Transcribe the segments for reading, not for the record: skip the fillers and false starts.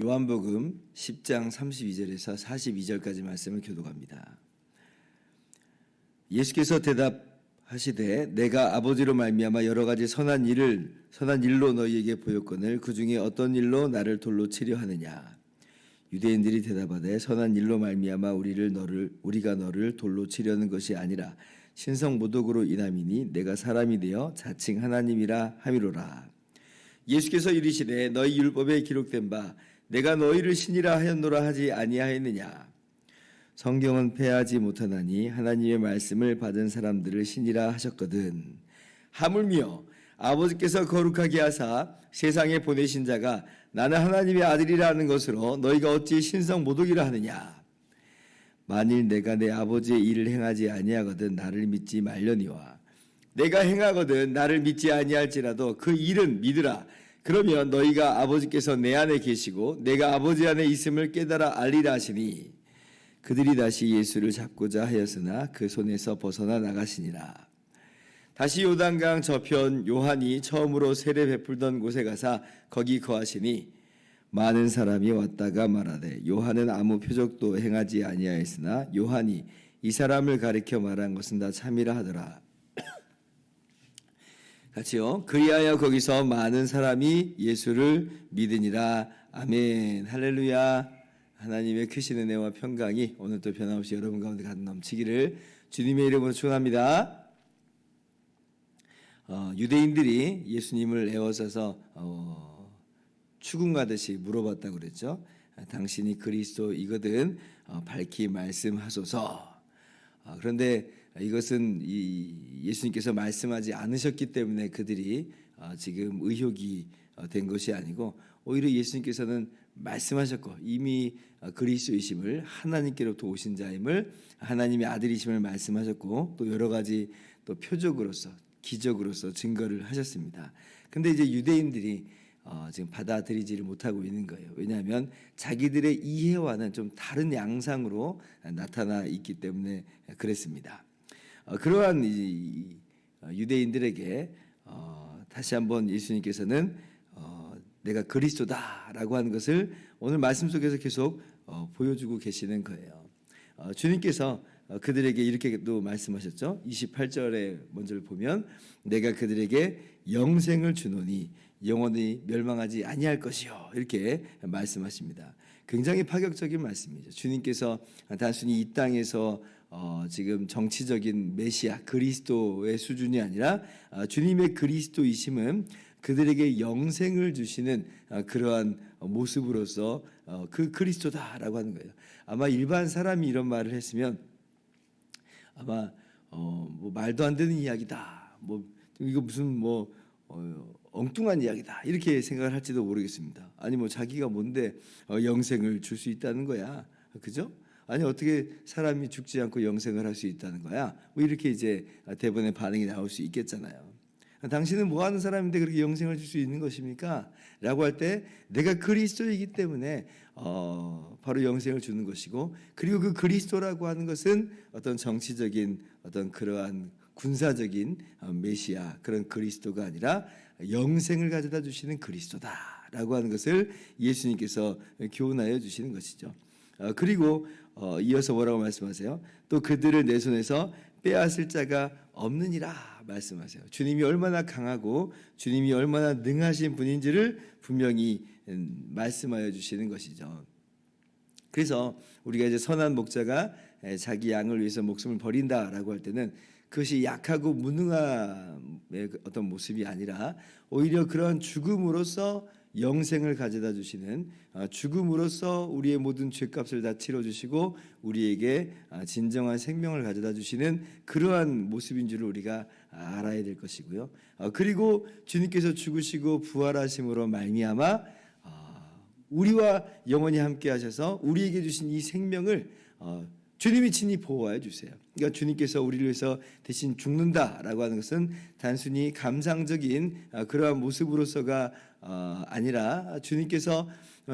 요한복음 10장 32절에서 42절까지 말씀을 교독합니다. 예수께서 대답하시되 내가 아버지로 말미암아 여러 가지 선한 일로 너희에게 보였거늘 그 중에 어떤 일로 나를 돌로 치려 하느냐. 유대인들이 대답하되 선한 일로 말미암아 우리가 너를 돌로 치려는 것이 아니라 신성모독으로 인함이니 내가 사람이 되어 자칭 하나님이라 함이로라. 예수께서 이르시되 너희 율법에 기록된 바 내가 너희를 신이라 하였노라 하지 아니하였느냐. 성경은 패하지 못하나니 하나님의 말씀을 받은 사람들을 신이라 하셨거든. 하물며 아버지께서 거룩하게 하사 세상에 보내신 자가 나는 하나님의 아들이라는 것으로 너희가 어찌 신성모독이라 하느냐. 만일 내가 내 아버지의 일을 행하지 아니하거든 나를 믿지 말려니와 내가 행하거든 나를 믿지 아니할지라도 그 일은 믿으라. 그러면 너희가 아버지께서 내 안에 계시고 내가 아버지 안에 있음을 깨달아 알리라 하시니 그들이 다시 예수를 잡고자 하였으나 그 손에서 벗어나 나가시니라. 다시 요단강 저편 요한이 처음으로 세례 베풀던 곳에 가사 거기 거하시니 많은 사람이 왔다가 말하되 요한은 아무 표적도 행하지 아니하였으나 요한이 이 사람을 가리켜 말한 것은 다 참이라 하더라. 같이요. 그리하여 거기서 많은 사람이 예수를 믿으니라. 아멘. 할렐루야. 하나님의 크신 은혜와 평강이 오늘도 변함없이 여러분 가운데 가득 넘치기를 주님의 이름으로 축원합니다. 유대인들이 예수님을 에워싸서 추궁하듯이 물어봤다고 그랬죠. 당신이 그리스도이거든 밝히 말씀하소서. 그런데 이것은 예수님께서 말씀하지 않으셨기 때문에 그들이 지금 의혹이 된 것이 아니고 오히려 예수님께서는 말씀하셨고 이미 그리스도이심을 하나님께로부터 오신 자임을 하나님의 아들이심을 말씀하셨고 또 여러 가지 또 표적으로서 기적으로서 증거를 하셨습니다. 근데 이제 유대인들이 지금 받아들이지를 못하고 있는 거예요. 왜냐하면 자기들의 이해와는 좀 다른 양상으로 나타나 있기 때문에 그랬습니다. 그러한 유대인들에게 다시 한번 예수님께서는 내가 그리스도다라고 하는 것을 오늘 말씀 속에서 계속 보여주고 계시는 거예요. 주님께서 그들에게 이렇게도 말씀하셨죠. 28절에 먼저 보면 내가 그들에게 영생을 주노니 영원히 멸망하지 아니할 것이요 이렇게 말씀하십니다. 굉장히 파격적인 말씀이죠. 주님께서 단순히 이 땅에서 지금 정치적인 메시아 그리스도의 수준이 아니라 주님의 그리스도이심은 그들에게 영생을 주시는 그러한 모습으로서 그 그리스도다라고 하는 거예요. 아마 일반 사람이 이런 말을 했으면 아마 뭐 말도 안 되는 이야기다. 뭐 이거 무슨 엉뚱한 이야기다. 이렇게 생각을 할지도 모르겠습니다. 아니 뭐 자기가 뭔데 영생을 줄 수 있다는 거야. 그죠? 아니 어떻게 사람이 죽지 않고 영생을 할 수 있다는 거야? 뭐 이렇게 이제 대부분의 반응이 나올 수 있겠잖아요. 당신은 뭐 하는 사람인데 그렇게 영생을 줄 수 있는 것입니까? 라고 할 때 내가 그리스도이기 때문에 바로 영생을 주는 것이고 그리고 그 그리스도라고 하는 것은 어떤 정치적인 어떤 그러한 군사적인 메시아 그런 그리스도가 아니라 영생을 가져다 주시는 그리스도다라고 하는 것을 예수님께서 교훈하여 주시는 것이죠. 그리고 이어서 뭐라고 말씀하세요? 또 그들을 내 손에서 빼앗을 자가 없느니라 말씀하세요. 주님이 얼마나 강하고 주님이 얼마나 능하신 분인지를 분명히 말씀하여 주시는 것이죠. 그래서 우리가 이제 선한 목자가 자기 양을 위해서 목숨을 버린다라고 할 때는 그것이 약하고 무능함의 어떤 모습이 아니라 오히려 그런 죽음으로써 영생을 가져다 주시는 죽음으로써 우리의 모든 죄값을 다 치러주시고 우리에게 진정한 생명을 가져다 주시는 그러한 모습인 줄 우리가 알아야 될 것이고요. 그리고 주님께서 죽으시고 부활하심으로 말미암아 우리와 영원히 함께 하셔서 우리에게 주신 이 생명을 주님이 친히 보호해 주세요. 그러니까 주님께서 우리를 위해서 대신 죽는다라고 하는 것은 단순히 감상적인 그러한 모습으로서가 아니라 주님께서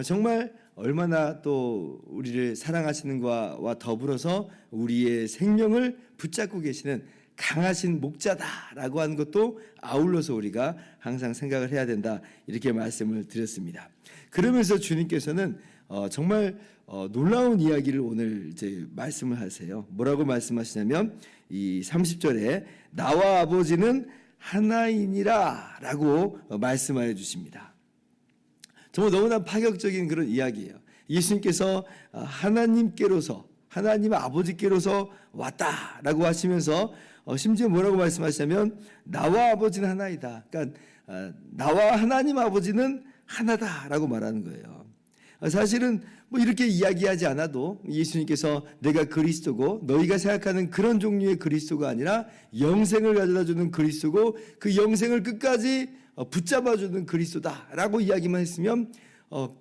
정말 얼마나 또 우리를 사랑하시는 것과 더불어서 우리의 생명을 붙잡고 계시는 강하신 목자다라고 하는 것도 아울러서 우리가 항상 생각을 해야 된다, 이렇게 말씀을 드렸습니다. 그러면서 주님께서는 정말 놀라운 이야기를 오늘 이제 말씀을 하세요. 뭐라고 말씀하시냐면 이 30절에 나와 아버지는 하나이니라 라고 말씀하여 주십니다. 정말 너무나 파격적인 그런 이야기예요. 예수님께서 하나님께로서, 하나님 아버지께로서 왔다라고 하시면서 심지어 뭐라고 말씀하시냐면 나와 아버지는 하나이다. 그러니까 나와 하나님 아버지는 하나다라고 말하는 거예요. 사실은 뭐 이렇게 이야기하지 않아도 예수님께서 내가 그리스도고 너희가 생각하는 그런 종류의 그리스도가 아니라 영생을 가져다주는 그리스도고 그 영생을 끝까지 붙잡아주는 그리스도다라고 이야기만 했으면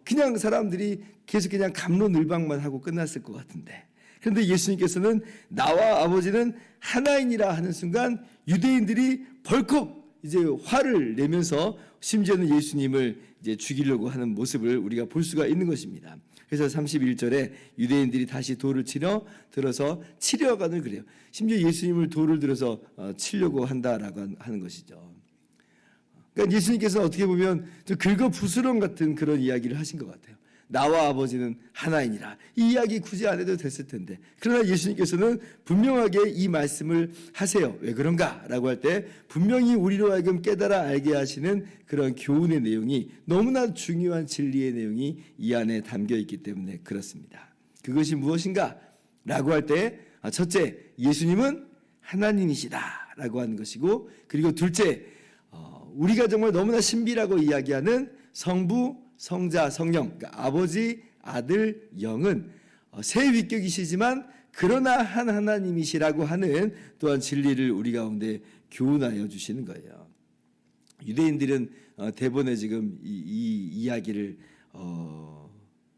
그냥 사람들이 계속 그냥 갑론을박만 하고 끝났을 것 같은데, 그런데 예수님께서는 나와 아버지는 하나이니라 하는 순간 유대인들이 벌컥 이제 화를 내면서 심지어는 예수님을 이제 죽이려고 하는 모습을 우리가 볼 수가 있는 것입니다. 그래서 31절에 유대인들이 다시 돌을 들어서 치려가는 그래요. 심지어 예수님을 돌을 들어서 치려고 한다라고 하는 것이죠. 그러니까 예수님께서는 어떻게 보면 좀 긁어부스럼 같은 그런 이야기를 하신 것 같아요. 나와 아버지는 하나이니라. 이 이야기 굳이 안 해도 됐을 텐데, 그러나 예수님께서는 분명하게 이 말씀을 하세요. 왜 그런가? 라고 할 때 분명히 우리로 하여금 깨달아 알게 하시는 그런 교훈의 내용이, 너무나 중요한 진리의 내용이 이 안에 담겨 있기 때문에 그렇습니다. 그것이 무엇인가? 라고 할 때 첫째, 예수님은 하나님이시다 라고 하는 것이고, 그리고 둘째, 우리가 정말 너무나 신비라고 이야기하는 성부, 성자, 성령, 그러니까 아버지, 아들, 영은 세 위격이시지만 그러나 한 하나님이시라고 하는 또한 진리를 우리 가운데 교훈하여 주시는 거예요. 유대인들은 대본에 지금 이 이야기를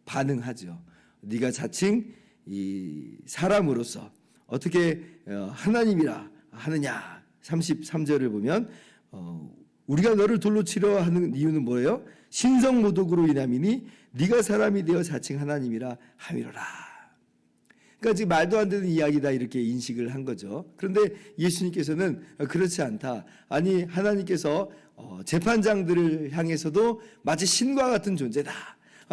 반응하죠. 네가 자칭 이 사람으로서 어떻게 하나님이라 하느냐. 33절을 보면 우리가 너를 돌로 치려 하는 이유는 뭐예요? 신성모독으로 인함이니 네가 사람이 되어 자칭 하나님이라 함이로라. 그러니까 지금 말도 안 되는 이야기다, 이렇게 인식을 한 거죠. 그런데 예수님께서는 그렇지 않다. 아니, 하나님께서 재판장들을 향해서도 마치 신과 같은 존재다.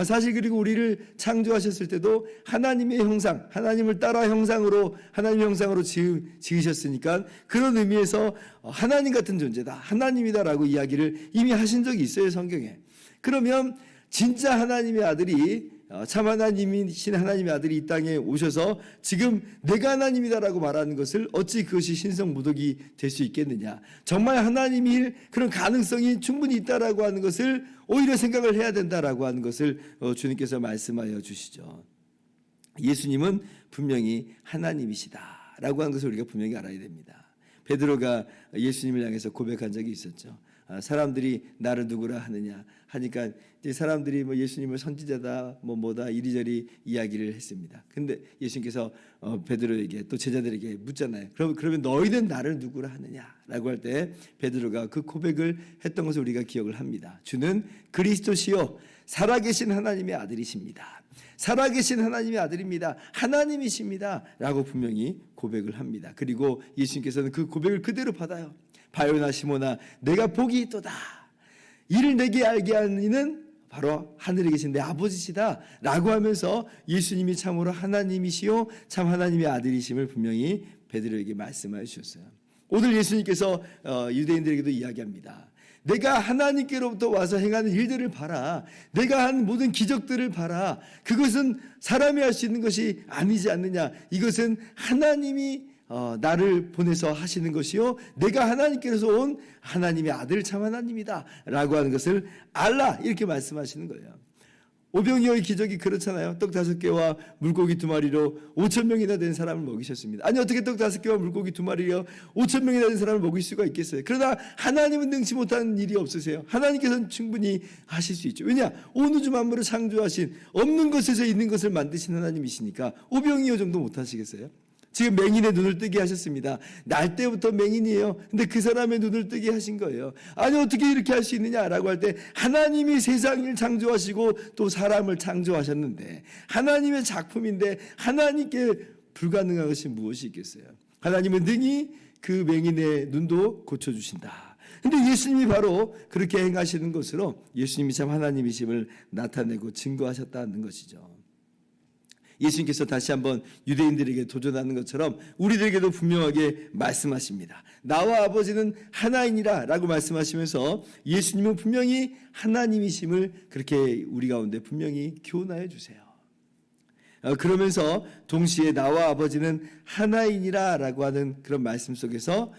사실 그리고 우리를 창조하셨을 때도 하나님의 형상, 하나님을 따라 하나님의 형상으로 지으셨으니까 그런 의미에서 하나님 같은 존재다, 하나님이다라고 이야기를 이미 하신 적이 있어요, 성경에. 그러면 진짜 하나님의 아들이, 참 하나님이신 하나님의 아들이 이 땅에 오셔서 지금 내가 하나님이다라고 말하는 것을 어찌 그것이 신성모독이 될 수 있겠느냐. 정말 하나님일 그런 가능성이 충분히 있다라고 하는 것을 오히려 생각을 해야 된다라고 하는 것을 주님께서 말씀하여 주시죠. 예수님은 분명히 하나님이시다라고 하는 것을 우리가 분명히 알아야 됩니다. 베드로가 예수님을 향해서 고백한 적이 있었죠. 사람들이 나를 누구라 하느냐 하니까 이제 사람들이 뭐 예수님을 선지자다 뭐다 이리저리 이야기를 했습니다. 근데 예수님께서 베드로에게 또 제자들에게 묻잖아요. 그러면 너희는 나를 누구라 하느냐라고 할 때 베드로가 그 고백을 했던 것을 우리가 기억을 합니다. 주는 그리스도시요 살아계신 하나님의 아들이십니다. 살아계신 하나님의 아들입니다. 하나님이십니다. 라고 분명히 고백을 합니다. 그리고 예수님께서는 그 고백을 그대로 받아요. 바요나 시모나 내가 복이 있도다. 이를 내게 알게 하는 이는 바로 하늘에 계신 내 아버지시다 라고 하면서 예수님이 참으로 하나님이시요 참 하나님의 아들이심을 분명히 베드로에게 말씀하여 주셨어요. 오늘 예수님께서 유대인들에게도 이야기합니다. 내가 하나님께로부터 와서 행하는 일들을 봐라. 내가 한 모든 기적들을 봐라. 그것은 사람이 할 수 있는 것이 아니지 않느냐. 이것은 하나님이 나를 보내서 하시는 것이요 내가 하나님께로서 온 하나님의 아들 참 하나님이다 라고 하는 것을 알라, 이렇게 말씀하시는 거예요. 오병이어의 기적이 그렇잖아요. 떡 5개와 물고기 2마리로 5,000명이나 된 사람을 먹이셨습니다. 아니 어떻게 떡 5개와 물고기 2마리로 5,000명이나 된 사람을 먹일 수가 있겠어요? 그러나 하나님은 능치 못한 일이 없으세요. 하나님께서는 충분히 하실 수 있죠. 왜냐? 온 우주 만물을 창조하신, 없는 것에서 있는 것을 만드신 하나님이시니까 오병이어 정도 못하시겠어요? 지금 맹인의 눈을 뜨게 하셨습니다. 날 때부터 맹인이에요. 근데 그 사람의 눈을 뜨게 하신 거예요. 아니 어떻게 이렇게 할 수 있느냐라고 할 때, 하나님이 세상을 창조하시고 또 사람을 창조하셨는데, 하나님의 작품인데 하나님께 불가능한 것이 무엇이 있겠어요? 하나님은 능히 그 맹인의 눈도 고쳐주신다. 근데 예수님이 바로 그렇게 행하시는 것으로 예수님이 참 하나님이심을 나타내고 증거하셨다는 것이죠. 예수님께서 다시 한번 유대인들에게 도전하는 것처럼 우리들에게도 분명하게 말씀하십니다. 나와 아버지는 하나이니라 라고 말씀하시면서 예수님은 분명히 하나님이심을 그렇게 우리 가운데 분명히 교훈하여 주세요. 그러면서 동시에 나와 아버지는 하나이니라 라고 하는 그런 말씀 속에서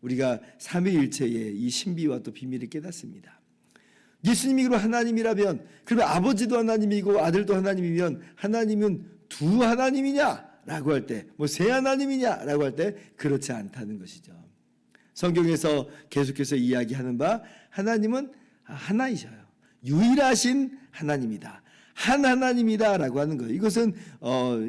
우리가 삼위일체의 이 신비와 또 비밀을 깨닫습니다. 예수님이 그럼 하나님이라면, 그러면 아버지도 하나님이고 아들도 하나님이면 하나님은 두 하나님이냐라고 할 때, 뭐 세 하나님이냐라고 할 때 그렇지 않다는 것이죠. 성경에서 계속해서 이야기하는 바, 하나님은 하나이셔요. 유일하신 하나님이다. 한 하나님이다라고 하는 거예요. 이것은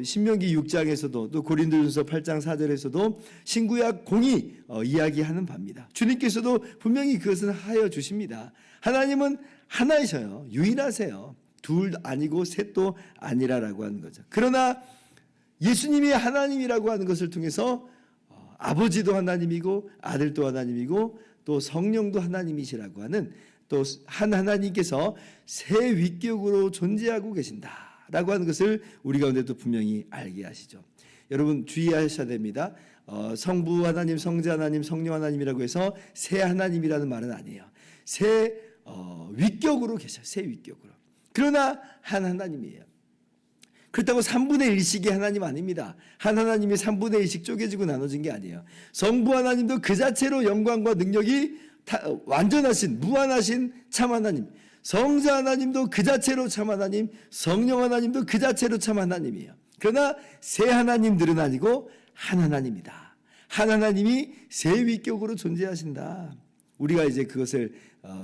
신명기 6장에서도 또 고린도전서 8장 4절에서도 신구약 공이 이야기하는 바입니다. 주님께서도 분명히 그것은 하여 주십니다. 하나님은 하나이셔요. 유일하세요. 둘 아니고 셋도 아니라라고 하는 거죠. 그러나 예수님이 하나님이라고 하는 것을 통해서 아버지도 하나님이고 아들도 하나님이고 또 성령도 하나님이시라고 하는, 또 한 하나님께서 세 위격으로 존재하고 계신다라고 하는 것을 우리 가운데도 분명히 알게 하시죠. 여러분 주의하셔야 됩니다. 성부 하나님, 성자 하나님, 성령 하나님이라고 해서 세 하나님이라는 말은 아니에요. 세 위격으로 계셔요. 세 위격으로. 그러나 한 하나님이에요. 그렇다고 3분의 1씩이 하나님 아닙니다. 한 하나님이 3분의 1씩 쪼개지고 나눠진 게 아니에요. 성부 하나님도 그 자체로 영광과 능력이 완전하신, 무한하신 참 하나님, 성자 하나님도 그 자체로 참 하나님, 성령 하나님도 그 자체로 참 하나님이에요. 그러나 세 하나님들은 아니고 한 하나님이다. 한 하나님이 세 위격으로 존재하신다. 우리가 이제 그것을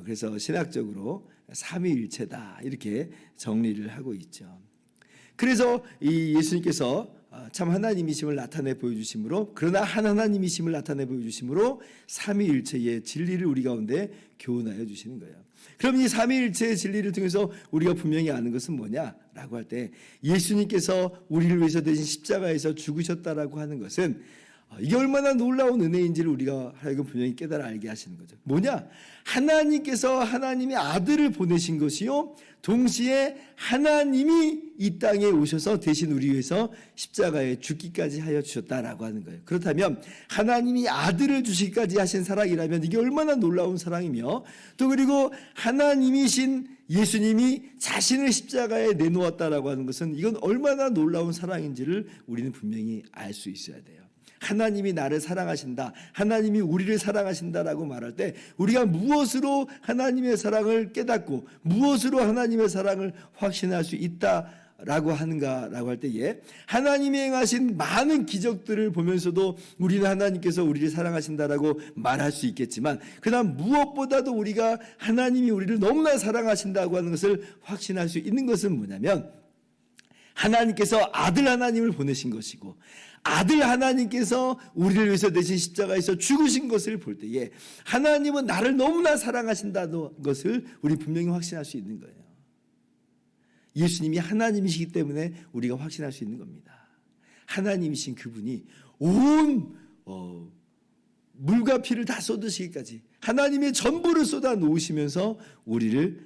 그래서 신학적으로 삼위일체다 이렇게 정리를 하고 있죠. 그래서 이 예수님께서 참 하나님이심을 나타내 보여주심으로, 그러나 한 하나님이심을 나타내 보여주심으로 삼위일체의 진리를 우리 가운데 교훈하여 주시는 거예요. 그럼 이 삼위일체의 진리를 통해서 우리가 분명히 아는 것은 뭐냐라고 할 때, 예수님께서 우리를 위해서 대신 십자가에서 죽으셨다라고 하는 것은 이게 얼마나 놀라운 은혜인지를 우리가 하여금 분명히 깨달아 알게 하시는 거죠. 뭐냐? 하나님께서 하나님의 아들을 보내신 것이요, 동시에 하나님이 이 땅에 오셔서 대신 우리 위해서 십자가에 죽기까지 하여 주셨다라고 하는 거예요. 그렇다면 하나님이 아들을 주시기까지 하신 사랑이라면 이게 얼마나 놀라운 사랑이며, 또 그리고 하나님이신 예수님이 자신을 십자가에 내놓았다라고 하는 것은 이건 얼마나 놀라운 사랑인지를 우리는 분명히 알 수 있어야 돼요. 하나님이 나를 사랑하신다, 하나님이 우리를 사랑하신다라고 말할 때 우리가 무엇으로 하나님의 사랑을 깨닫고 무엇으로 하나님의 사랑을 확신할 수 있다라고 하는가라고 할 때에, 하나님이 행하신 많은 기적들을 보면서도 우리는 하나님께서 우리를 사랑하신다라고 말할 수 있겠지만, 그러나 무엇보다도 우리가 하나님이 우리를 너무나 사랑하신다고 하는 것을 확신할 수 있는 것은 뭐냐면, 하나님께서 아들 하나님을 보내신 것이고, 아들 하나님께서 우리를 위해서 대신 십자가에서 죽으신 것을 볼 때에 하나님은 나를 너무나 사랑하신다는 것을 우리 분명히 확신할 수 있는 거예요. 예수님이 하나님이시기 때문에 우리가 확신할 수 있는 겁니다. 하나님이신 그분이 온 물과 피를 다 쏟으시기까지 하나님의 전부를 쏟아 놓으시면서 우리를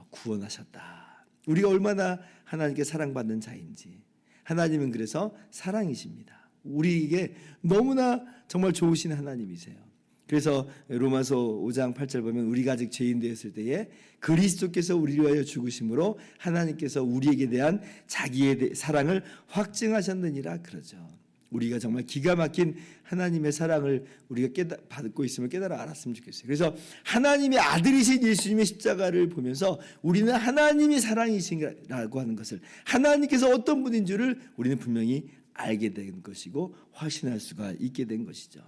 구원하셨다. 우리가 얼마나 하나님께 사랑받는 자인지. 하나님은 그래서 사랑이십니다. 우리에게 너무나 정말 좋으신 하나님이세요. 그래서 로마서 5장 8절 보면, 우리가 아직 죄인 되었을 때에 그리스도께서 우리를 위하여 죽으심으로 하나님께서 우리에게 대한 자기의 사랑을 확증하셨느니라 그러죠. 우리가 정말 기가 막힌 하나님의 사랑을 우리가 받고 있음을 깨달아 알았으면 좋겠어요. 그래서 하나님의 아들이신 예수님의 십자가를 보면서 우리는 하나님이 사랑이시라고 하는 것을, 하나님께서 어떤 분인 줄을 우리는 분명히 알게 된 것이고 확신할 수가 있게 된 것이죠.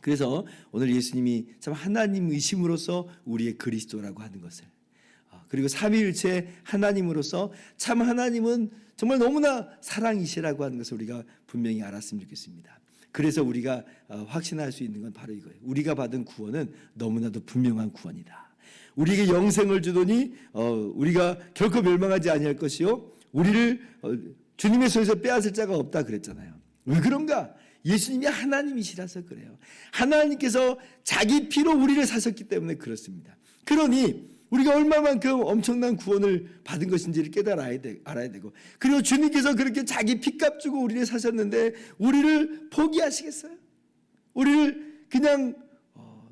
그래서 오늘 예수님이 참 하나님이심으로써 우리의 그리스도라고 하는 것을, 그리고 삼위일체 하나님으로서 참 하나님은 정말 너무나 사랑이시라고 하는 것을 우리가 분명히 알았으면 좋겠습니다. 그래서 우리가 확신할 수 있는 건 바로 이거예요. 우리가 받은 구원은 너무나도 분명한 구원이다. 우리에게 영생을 주더니 우리가 결코 멸망하지 아니할 것이요 우리를 주님의 손에서 빼앗을 자가 없다 그랬잖아요. 왜 그런가? 예수님이 하나님이시라서 그래요. 하나님께서 자기 피로 우리를 사셨기 때문에 그렇습니다. 그러니 우리가 얼마만큼 엄청난 구원을 받은 것인지를 알아야 되고, 그리고 주님께서 그렇게 자기 피값 주고 우리를 사셨는데 우리를 포기하시겠어요? 우리를 그냥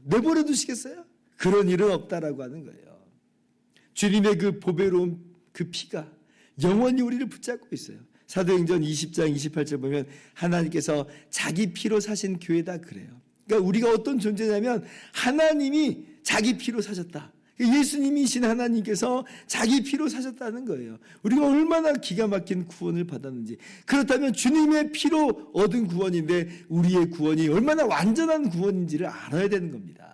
내버려 두시겠어요? 그런 일은 없다라고 하는 거예요. 주님의 그 보배로운 그 피가 영원히 우리를 붙잡고 있어요. 사도행전 20장 28절 보면 하나님께서 자기 피로 사신 교회다 그래요. 그러니까 우리가 어떤 존재냐면 하나님이 자기 피로 사셨다. 예수님이신 하나님께서 자기 피로 사셨다는 거예요. 우리가 얼마나 기가 막힌 구원을 받았는지. 그렇다면 주님의 피로 얻은 구원인데 우리의 구원이 얼마나 완전한 구원인지를 알아야 되는 겁니다.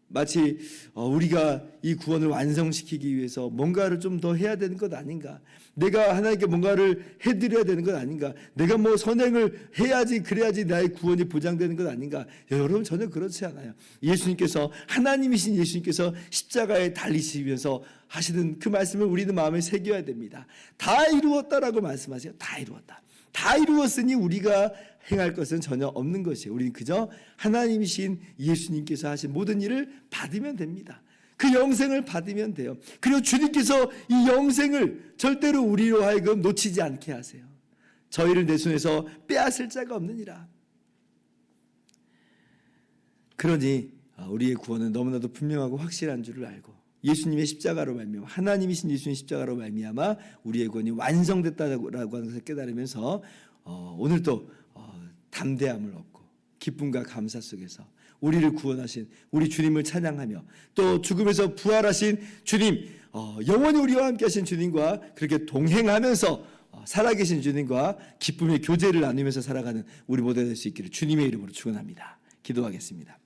마치 우리가 이 구원을 완성시키기 위해서 뭔가를 좀 더 해야 되는 것 아닌가, 내가 하나님께 뭔가를 해드려야 되는 것 아닌가, 내가 뭐 선행을 해야지 그래야지 나의 구원이 보장되는 것 아닌가. 여러분 전혀 그렇지 않아요. 예수님께서, 하나님이신 예수님께서 십자가에 달리시면서 하시는 그 말씀을 우리는 마음에 새겨야 됩니다. 다 이루었다라고 말씀하세요. 다 이루었다. 다 이루었으니 우리가 행할 것은 전혀 없는 것이에요. 우리는 그저 하나님이신 예수님께서 하신 모든 일을 받으면 됩니다. 그 영생을 받으면 돼요. 그리고 주님께서 이 영생을 절대로 우리로 하여금 놓치지 않게 하세요. 저희를 내 손에서 빼앗을 자가 없느니라. 그러니 우리의 구원은 너무나도 분명하고 확실한 줄을 알고, 예수님의 십자가로 말미암아, 하나님이신 예수님의 십자가로 말미암아 우리의 구원이 완성됐다라고 하는 것을 깨달으면서 오늘도 담대함을 얻고 기쁨과 감사 속에서 우리를 구원하신 우리 주님을 찬양하며, 또 죽음에서 부활하신 주님, 영원히 우리와 함께 하신 주님과 그렇게 동행하면서 살아계신 주님과 기쁨의 교제를 나누면서 살아가는 우리 모두가 될 수 있기를 주님의 이름으로 축원합니다. 기도하겠습니다.